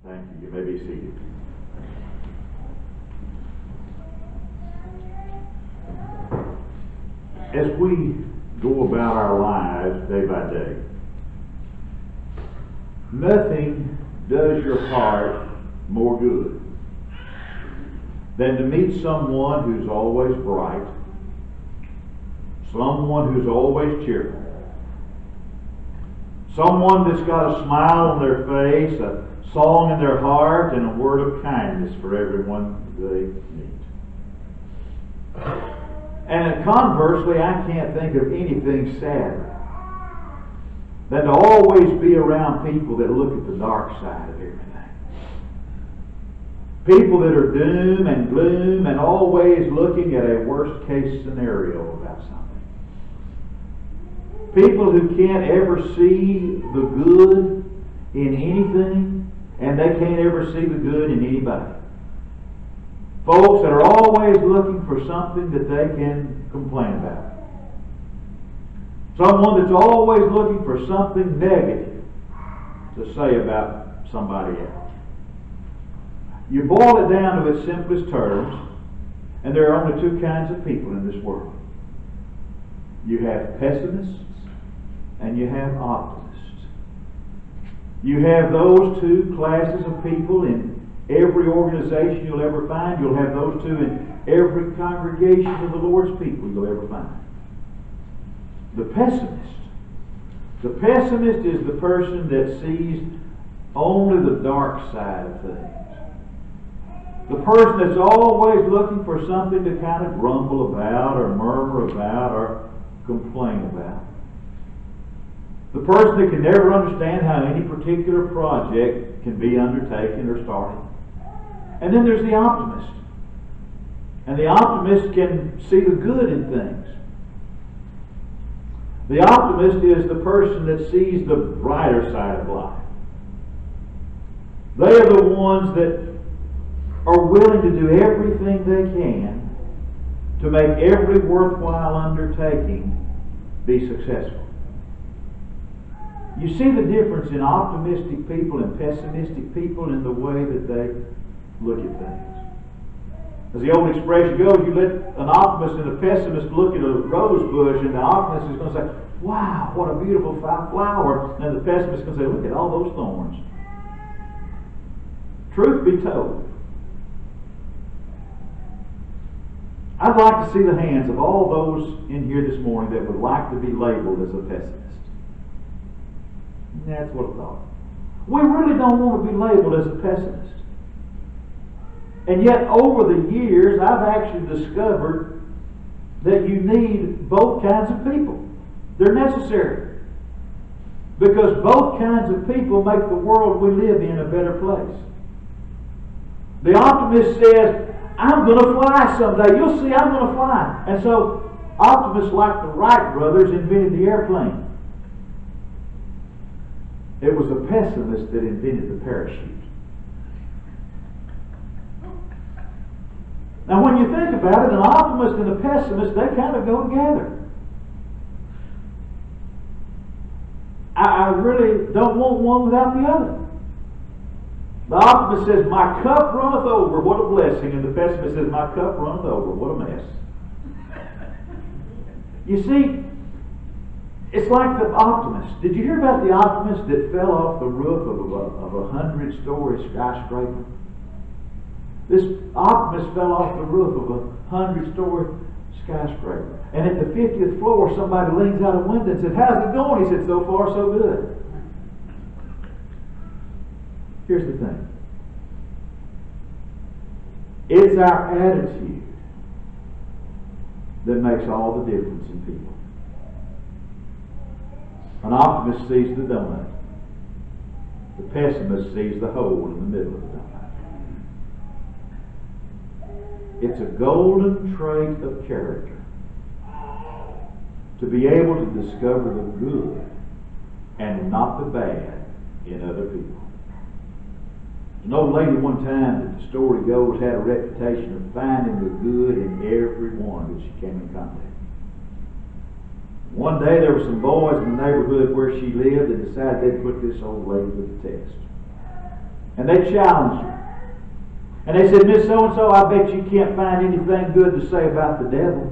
Thank you. You may be seated. As we go about our lives day by day, nothing does your heart more good than to meet someone who's always bright, someone who's always cheerful, someone that's got a smile on their face, a song in their heart, and a word of kindness for everyone they meet. And conversely, I can't think of anything sadder than to always be around people that look at the dark side of everything. People that are doom and gloom and always looking at a worst case scenario about something. People who can't ever see the good in anything, and they can't ever see the good in anybody. Folks that are always looking for something that they can complain about. Someone that's always looking for something negative to say about somebody else. You boil it down to its simplest terms, and there are only two kinds of people in this world. You have pessimists and you have optimists. You have those two classes of people in every organization you'll ever find. You'll have those two in every congregation of the Lord's people you'll ever find. The pessimist. The pessimist is the person that sees only the dark side of things. The person that's always looking for something to kind of grumble about or murmur about or complain about. The person that can never understand how any particular project can be undertaken or started. And then there's the optimist. And the optimist can see the good in things. The optimist is the person that sees the brighter side of life. They are the ones that are willing to do everything they can to make every worthwhile undertaking be successful. You see the difference in optimistic people and pessimistic people in the way that they look at things. As the old expression goes, you let an optimist and a pessimist look at a rose bush, and the optimist is going to say, wow, what a beautiful flower. And the pessimist is going to say, look at all those thorns. Truth be told, I'd like to see the hands of all those in here this morning that would like to be labeled as a pessimist. That's what I thought. We really don't want to be labeled as a pessimist. And yet, over the years, I've actually discovered that you need both kinds of people. They're necessary. Because both kinds of people make the world we live in a better place. The optimist says, I'm going to fly someday. You'll see, I'm going to fly. And so, optimists like the Wright brothers invented the airplane. It was a pessimist that invented the parachute. Now, when you think about it, an optimist and a pessimist, they kind of go together. I really don't want one without the other. The optimist says, my cup runneth over, what a blessing. And the pessimist says, my cup runneth over, what a mess. You see, it's like the optimist. Did you hear about the optimist that fell off the roof of a 100-story skyscraper? This optimist fell off the roof of a 100-story skyscraper. And at the 50th floor, somebody leans out a window and said, how's it going? He said, so far, so good. Here's the thing. It's our attitude that makes all the difference in people. An optimist sees the donut. The pessimist sees the hole in the middle of the donut. It's a golden trait of character to be able to discover the good and not the bad in other people. An old lady one time, that the story goes, had a reputation of finding the good in everyone that she came in contact with. One day there were some boys in the neighborhood where she lived that decided they'd put this old lady to the test. And they challenged her. And they said, Miss So-and-so, I bet you can't find anything good to say about the devil.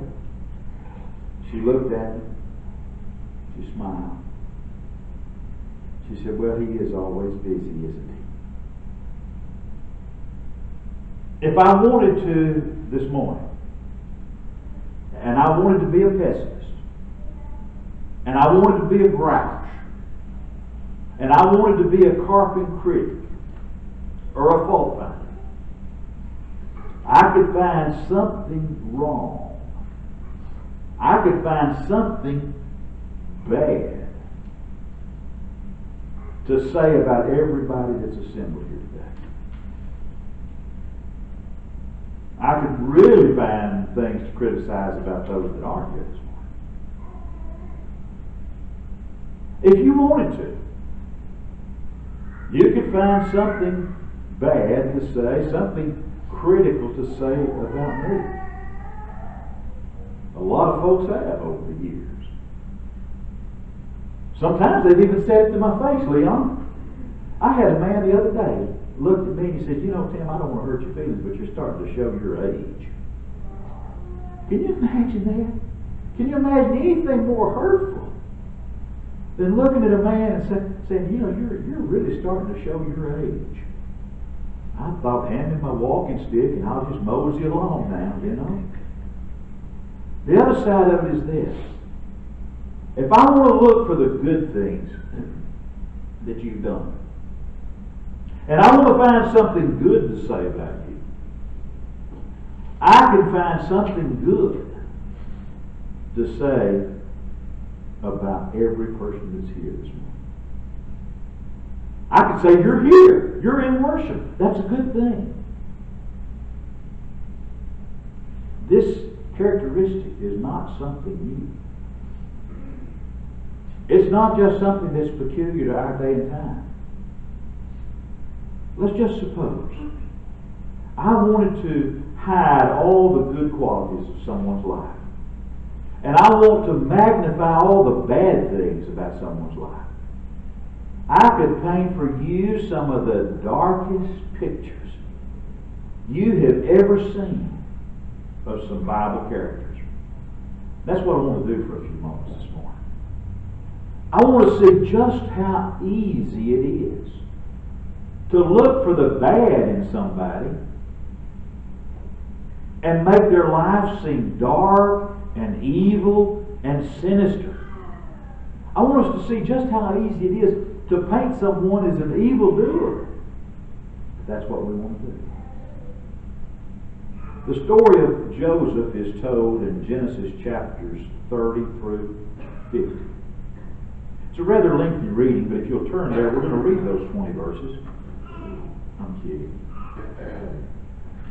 She looked at him. She smiled. She said, well, he is always busy, isn't he? If I wanted to this morning, and I wanted to be a pessimist, and I wanted to be a grouch, and I wanted to be a carping critic, or a fault finder, I could find something wrong. I could find something bad to say about everybody that's assembled here today. I could really find things to criticize about those that aren't here this morning. If you wanted to, you could find something bad to say, something critical to say about me. A lot of folks have over the years. Sometimes they've even said it to my face, Leon. I had a man the other day looked at me and he said, you know, Tim, I don't want to hurt your feelings, but you're starting to show your age. Can you imagine that? Can you imagine anything more hurtful than looking at a man and saying, you know, you're really starting to show your age? I thought, hand me my walking stick and I'll just mosey along now, you know. The other side of it is this. If I want to look for the good things that you've done, and I want to find something good to say about you, I can find something good to say about every person that's here this morning. I could say, you're here. You're in worship. That's a good thing. This characteristic is not something new. It's not just something that's peculiar to our day and time. Let's just suppose I wanted to hide all the good qualities of someone's life. And I want to magnify all the bad things about someone's life. I could paint for you some of the darkest pictures you have ever seen of some Bible characters. That's what I want to do for a few moments this morning. I want to see just how easy it is to look for the bad in somebody and make their life seem dark and evil and sinister. I want us to see just how easy it is to paint someone as an evildoer. That's what we want to do. The story of Joseph is told in Genesis chapters 30 through 50. It's a rather lengthy reading, but if you'll turn there, we're going to read those 20 verses. I'm kidding.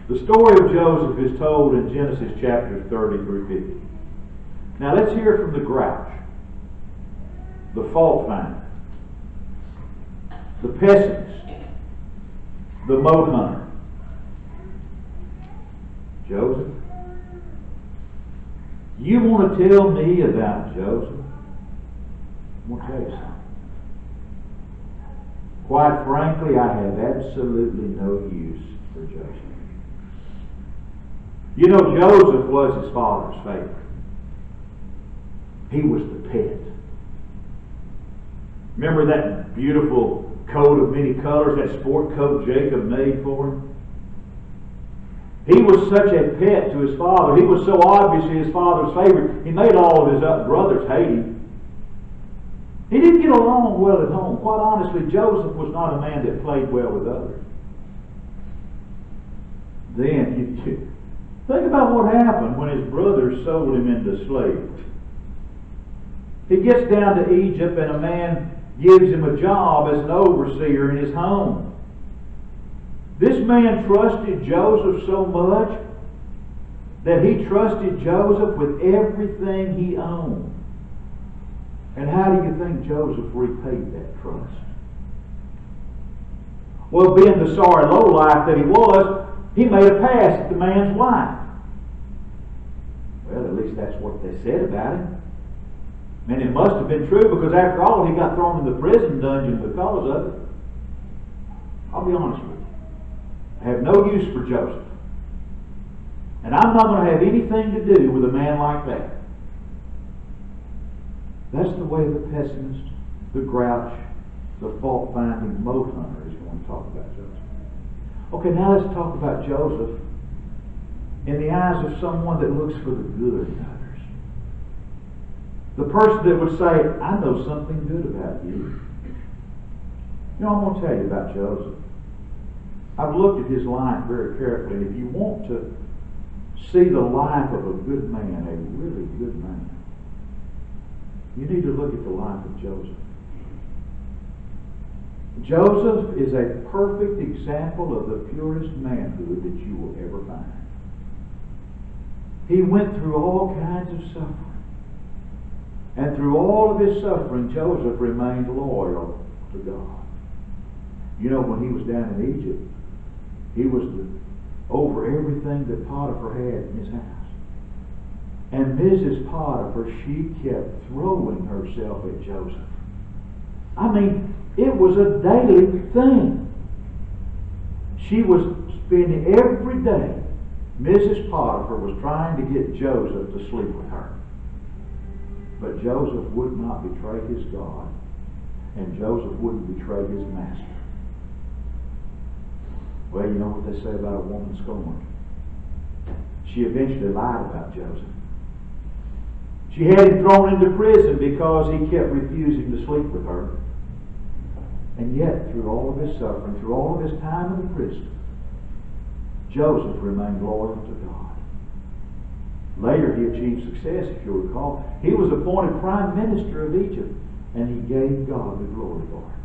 The story of Joseph is told in Genesis chapters 30 through 50. Now let's hear from the grouch, the fault finder, the pessimist, the mote hunter. Joseph, you want to tell me about Joseph? I'm going to tell you something. Quite frankly, I have absolutely no use for Joseph. You know, Joseph was his father's favorite. He was the pet. Remember that beautiful coat of many colors, that sport coat Jacob made for him? He was such a pet to his father. He was so obviously his father's favorite, he made all of his brothers hate him. He didn't get along well at home. Quite honestly, Joseph was not a man that played well with others. Then, think about what happened when his brothers sold him into slavery. He gets down to Egypt and a man gives him a job as an overseer in his home. This man trusted Joseph so much that he trusted Joseph with everything he owned. And how do you think Joseph repaid that trust? Well, being the sorry lowlife that he was, he made a pass at the man's wife. Well, at least that's what they said about him. And it must have been true, because after all, he got thrown in the prison dungeon because of it. I'll be honest with you. I have no use for Joseph. And I'm not going to have anything to do with a man like that. That's the way the pessimist, the grouch, the fault-finding mote hunter is going to talk about Joseph. Okay, now let's talk about Joseph in the eyes of someone that looks for the good in others. The person that would say, I know something good about you. You know, I'm going to tell you about Joseph. I've looked at his life very carefully, and if you want to see the life of a good man, a really good man, you need to look at the life of Joseph. Joseph is a perfect example of the purest manhood that you will ever find. He went through all kinds of suffering. And through all of his suffering, Joseph remained loyal to God. You know, when he was down in Egypt, he was over everything that Potiphar had in his house. And Mrs. Potiphar, she kept throwing herself at Joseph. I mean, it was a daily thing. She was spending every day, Mrs. Potiphar was trying to get Joseph to sleep with her. But Joseph would not betray his God, and Joseph wouldn't betray his master. Well, you know what they say about a woman scorned. She eventually lied about Joseph. She had him thrown into prison because he kept refusing to sleep with her. And yet, through all of his suffering, through all of his time in the prison, Joseph remained loyal to God. Later, he achieved success, if you'll recall. He was appointed prime minister of Egypt, and he gave God the glory for it.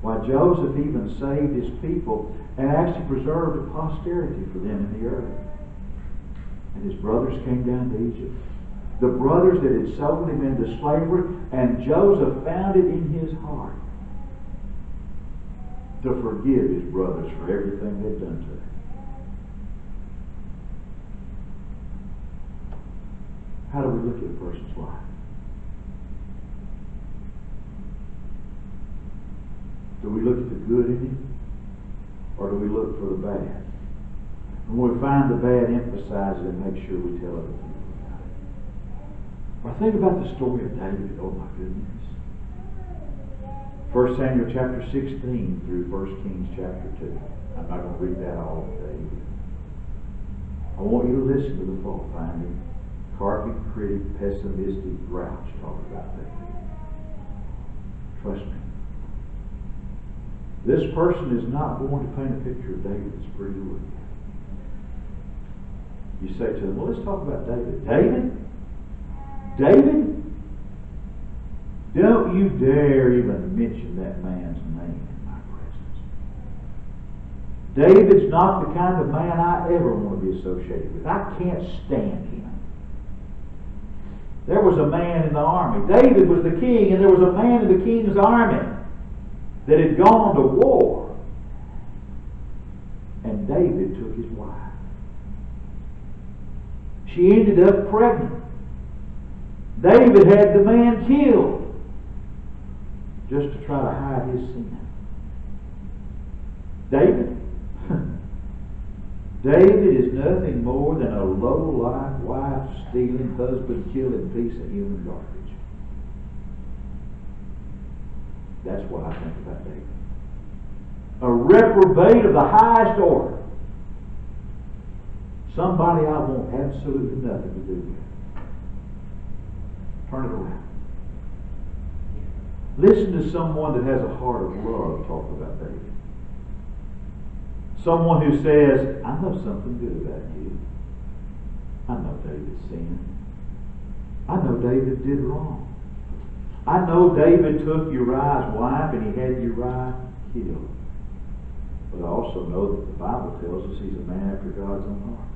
Why, Joseph even saved his people and actually preserved a posterity for them in the earth. And his brothers came down to Egypt. The brothers that had sold him into slavery, and Joseph found it in his heart to forgive his brothers for everything they'd done to him. How do we look at a person's life? Do we look at the good in him, or do we look for the bad? And when we find the bad, emphasize it and make sure we tell other people about it. When I think about the story of David, oh my goodness. 1 Samuel chapter 16 through 1 Kings chapter 2. I'm not going to read that all today. I want you to listen to the fault-finding, carping, critic, pessimistic grouch talk about David. Trust me. This person is not going to paint a picture of David that's pretty to look at. You say to them, well, let's talk about David. David? David? Don't you dare even mention that man's name in my presence. David's not the kind of man I ever want to be associated with. I can't stand him. There was a man in the army. David was the king, and there was a man in the king's army that had gone to war. And David took his wife. She ended up pregnant. David had the man killed just to try to hide his sin. David? David is nothing more than a low-life, wife-stealing, husband-killing piece of human garbage. That's what I think about David. A reprobate of the highest order. Somebody I want absolutely nothing to do with. Turn it around. Listen to someone that has a heart of love talk about David. Someone who says, I know something good about you. I know David sinned. I know David did wrong. I know David took Uriah's wife and he had Uriah killed. But I also know that the Bible tells us he's a man after God's own heart.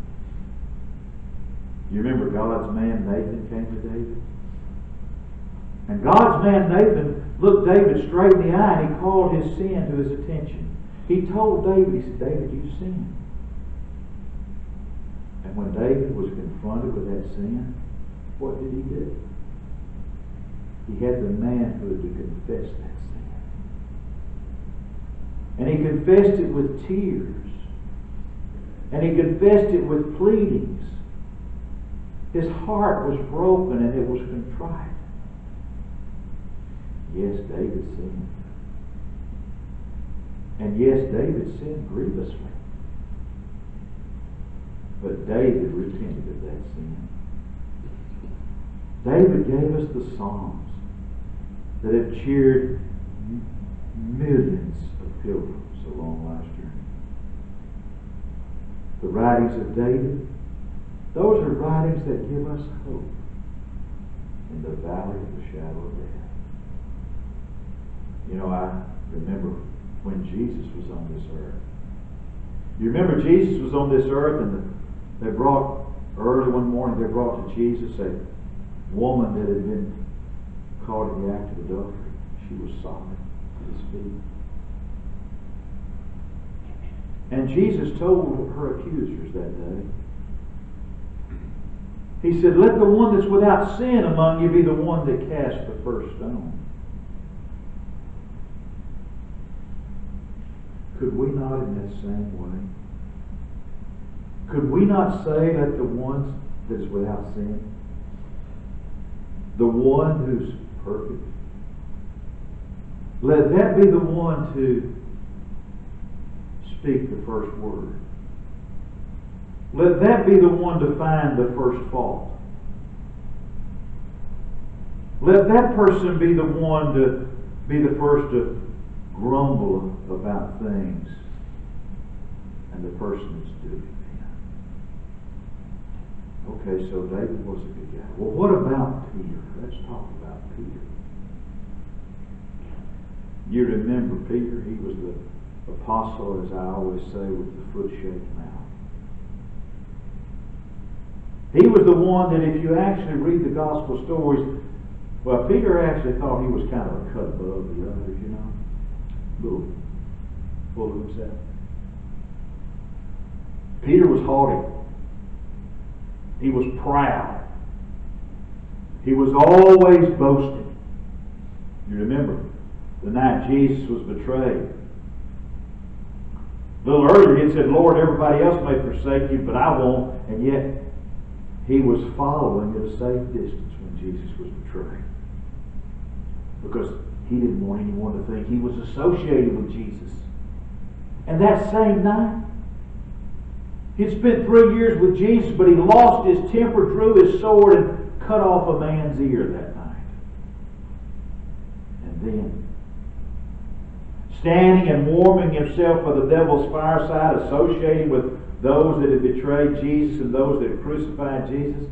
You remember God's man Nathan came to David? And God's man Nathan looked David straight in the eye and he called his sin to his attention. He told David, he said, David, you've sinned. And when David was confronted with that sin, what did he do? He had the manhood to confess that sin. And he confessed it with tears. And he confessed it with pleadings. His heart was broken and it was contrite. Yes, David sinned. And yes, David sinned grievously. But David repented of that sin. David gave us the Psalms that have cheered millions of pilgrims along life's journey. The writings of David, those are writings that give us hope in the valley of the shadow of death. You know, I remember when Jesus was on this earth. You remember Jesus was on this earth, and they brought, early one morning, they brought to Jesus a woman that had been caught in the act of adultery. She was sobbing at his feet. And Jesus told her accusers that day, he said, let the one that's without sin among you be the one that casts the first stone. Could we not in that same way? Could we not say that the one that is without sin, the one who's perfect, let that be the one to speak the first word? Let that be the one to find the first fault. Let that person be the one to be the first to grumble about things, and the person is doing it. Okay, so David was a good guy. Well, what about Peter? Let's talk about Peter. You remember Peter? He was the apostle, as I always say, with the foot-shaped mouth. He was the one that if you actually read the gospel stories, well, Peter actually thought he was kind of a cut above the others, you know. A little full of himself. Peter was haughty. He was proud. He was always boasting. You remember the night Jesus was betrayed. A little earlier he had said, Lord, everybody else may forsake you, but I won't. And yet he was following at a safe distance when Jesus was betrayed. Because he didn't want anyone to think he was associated with Jesus. And that same night, he'd spent 3 years with Jesus, but he lost his temper, drew his sword, and cut off a man's ear that night. And then, standing and warming himself by the devil's fireside, associating with those that had betrayed Jesus and those that had crucified Jesus,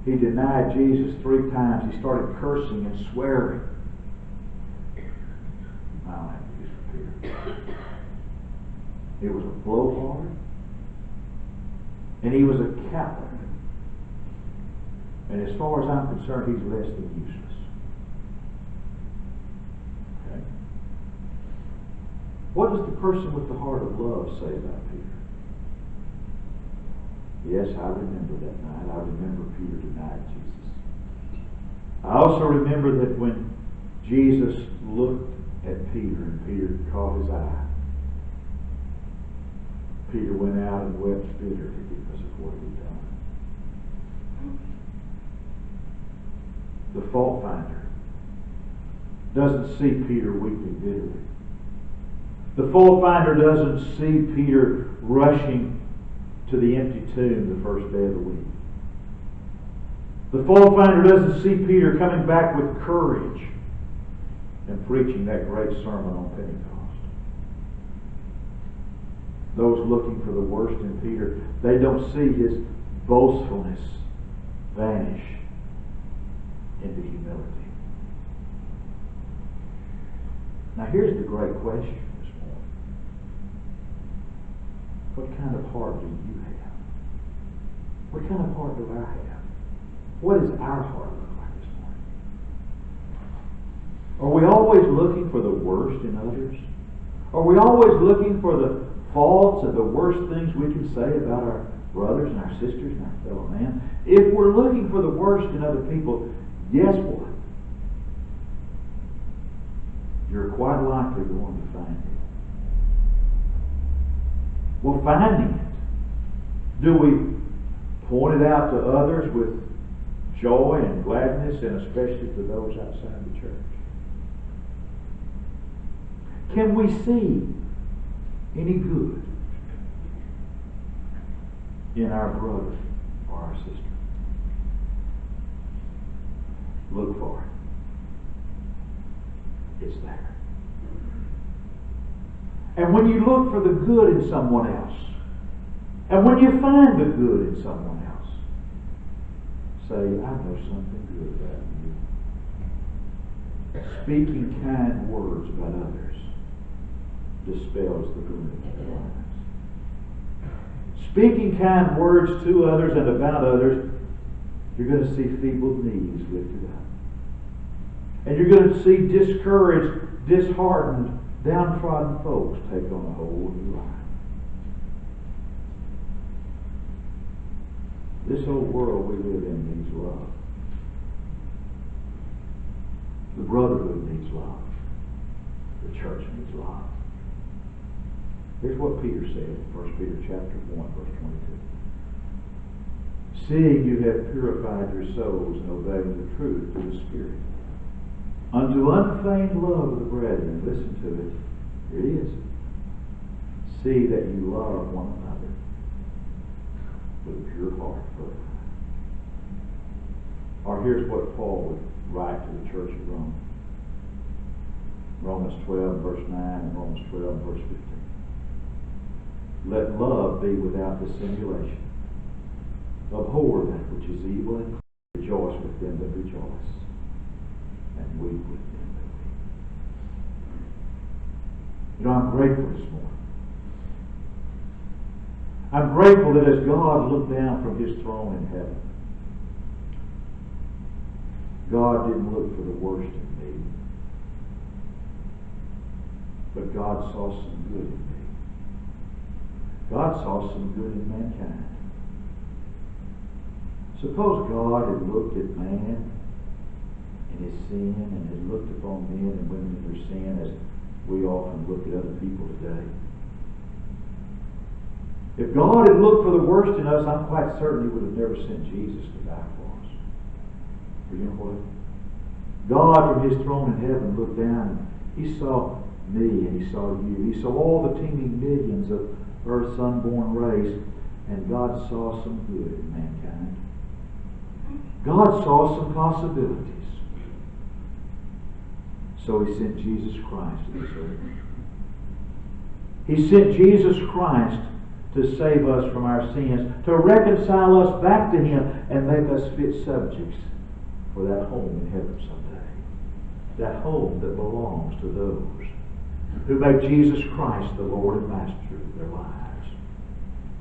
he denied Jesus 3 times. He started cursing and swearing. I don't have to use for Peter. He was a blowhard, and he was a coward. And as far as I'm concerned, he's less than useless. Okay? What does the person with the heart of love say about Peter? Yes, I remember that night. I remember Peter denied Jesus. I also remember that when Jesus looked at Peter and Peter caught his eye, Peter went out and wept bitterly because of what he'd done. The fault finder doesn't see Peter weeping bitterly. The fault finder doesn't see Peter rushing to the empty tomb the first day of the week. The fault finder doesn't see Peter coming back with courage and preaching that great sermon on Pentecost. Those looking for the worst in Peter, they don't see his boastfulness vanish into humility. Now here's the great question this morning. What kind of heart do you have? What kind of heart do I have? What does our heart look like this morning? Are we always looking for the worst in others? Are we always looking for the faults and the worst things we can say about our brothers and our sisters and our fellow man? If we're looking for the worst in other people, guess what? you're quite likely going to find it. Well, finding it, do we point it out to others with joy and gladness, and especially to those outside the church? Can we see any good in our brother or our sister? Look for it. It's there. And when you look for the good in someone else, and when you find the good in someone else, say, I know something good about you. Speaking kind words about others dispels the gloom of their lives. Speaking kind words to others and about others, you're going to see feeble knees lifted up. And you're going to see discouraged, disheartened, downtrodden folks take on a whole new life. This whole world we live in needs love. The brotherhood needs love. The church needs love. Here's what Peter said in 1 Peter chapter 1, verse 22. Seeing you have purified your souls in obeying the truth through the Spirit, unto unfeigned love of the brethren, listen to it, here it is. See that you love one another with a pure heart. Or here's what Paul would write to the church of Rome. Romans 12, verse 9 and Romans 12, verse 15. Let love be without dissimulation. Abhor that which is evil, and rejoice with them that rejoice, and weep with them that weep. You know, I'm grateful this morning. I'm grateful that as God looked down from His throne in heaven, God didn't look for the worst in me, but God saw some good in me. God saw some good in mankind. Suppose God had looked at man and his sin, and had looked upon men and women in their sin as we often look at other people today. If God had looked for the worst in us, I'm quite certain He would have never sent Jesus to die for us. But you know what? God from His throne in heaven looked down, and He saw me and He saw you. He saw all the teeming millions of Earth's unborn race, and God saw some good in mankind. God saw some possibilities. So He sent Jesus Christ to this earth. He sent Jesus Christ to save us from our sins, to reconcile us back to Him, and make us fit subjects for that home in heaven someday. That home that belongs to those who make Jesus Christ the Lord and Master of their lives.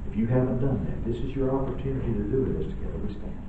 If you haven't done that, this is your opportunity to do it as together we stand.